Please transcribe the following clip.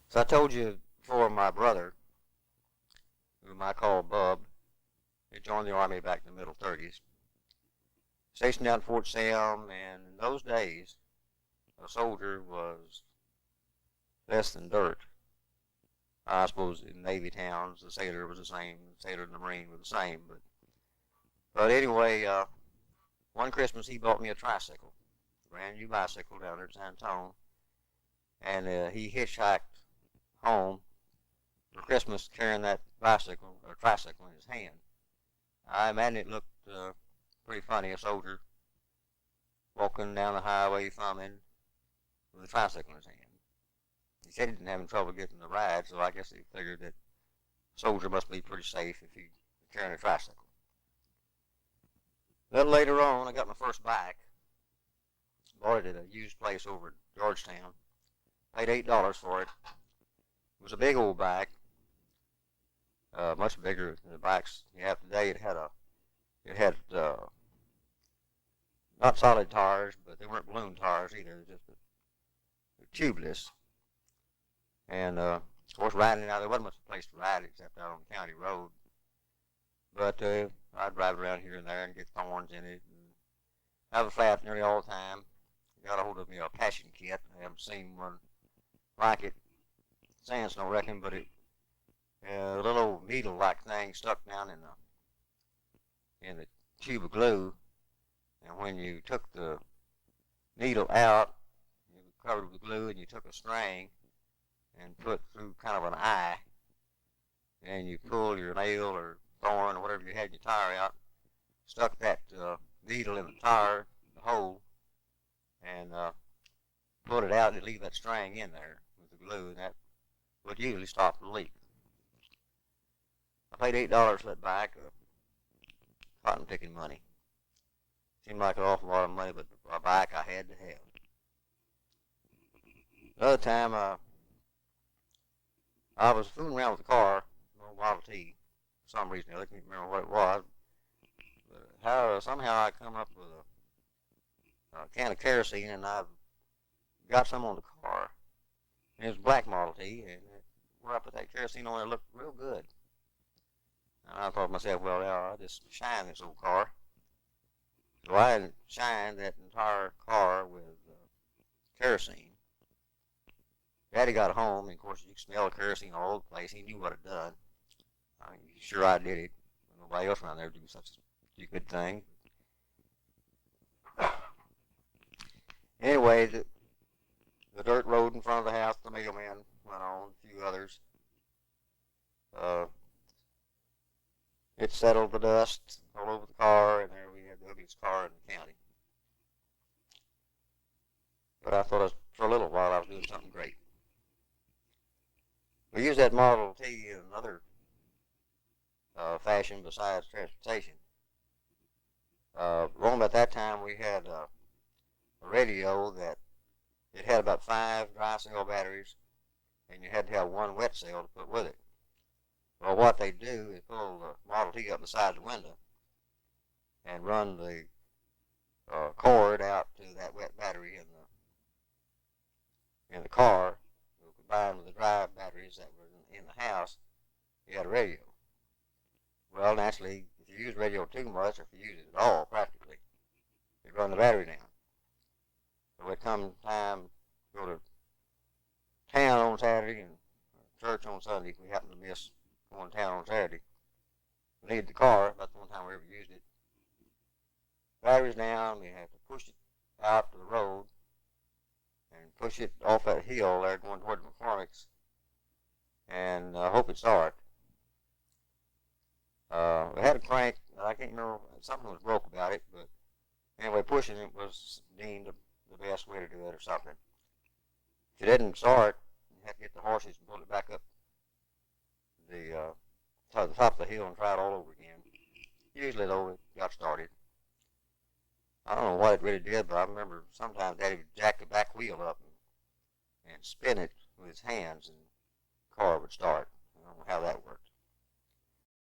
So I told you before, my brother, whom I call Bub, he joined the Army back in the middle 30s, stationed down at Fort Sam, and in those days, a soldier was less than dirt. I suppose in Navy towns, the sailor was the same, the sailor and the Marine were the same, but anyway, one Christmas he bought me a tricycle, a brand new bicycle down there at San Antonio, and he hitchhiked home for Christmas carrying that bicycle or tricycle in his hand. I imagine it looked pretty funny, a soldier walking down the highway thumbing with a tricycle in his hand. He said he didn't have any trouble getting the ride, so I guess he figured that a soldier must be pretty safe if he's carrying a tricycle. A little later on, I got my first bike. Bought it at a used place over at Georgetown. Paid $8 for it. It was a big old bike, much bigger than the bikes you have today. It had not solid tires, but they weren't balloon tires either. Just tubeless. And of course, riding it out, there wasn't much place to ride except out on the county road. But I'd drive around here and there and get thorns in it, and have a flat nearly all the time. Got a hold of me a passion kit. I haven't seen one like it since, no reckon, but a little old needle-like thing stuck down in the tube of glue, and when you took the needle out, you covered it with glue, and you took a string and put through kind of an eye, and you pull your nail or thorn or whatever you had in your tire out, stuck that needle in the tire, the hole, and pulled it out and leave that string in there with the glue, and that would usually stop the leak. I paid $8 for that bike, cotton picking money. Seemed like an awful lot of money, but a bike I had to have. Another time, I was fooling around with the car, an old Model T, for some reason. I can't remember what it was. But somehow I come up with a can of kerosene, and I got some on the car. And it was a black Model T, and where I put that kerosene on, it looked real good. And I thought to myself, well, I'll just shine this old car. So I shined that entire car with kerosene. Daddy got home, and of course you could smell the kerosene all over the place. He knew what it done. I mean, sure I did it. Nobody else around there would do such a stupid thing. Anyway, the dirt road in front of the house, the mailman went on, a few others. It settled the dust all over the car, and there we had the ugliest car in the county. But I thought for a little while I was doing something great. We used that Model T in another fashion besides transportation. Around about that time, we had a radio that it had about 5 dry cell batteries, and you had to have 1 wet cell to put with it. Well, what they do is pull the Model T up beside the window and run the cord out to that wet battery in the car, combined with the dry batteries that were in the house. You had a radio. Well, naturally, if you use radio too much, or if you use it at all, practically, it run the battery down. So when it come time to go to town on Saturday and church on Sunday, if we happen to miss going to town on Saturday, we needed the car. That's the one time we ever used it. Battery's down. We have to push it out to the road and push it off that hill there going toward McCormick's, and hope it started. We had a crank. I can't remember. Something was broke about it, but anyway, pushing it was deemed the best way to do it or something. If it didn't start, you had to get the horses and pull it back up to the top of the hill and try it all over again. Usually, though, it got started. I don't know what it really did, but I remember sometimes Daddy would jack the back wheel up and spin it with his hands, and the car would start. I don't know how that worked.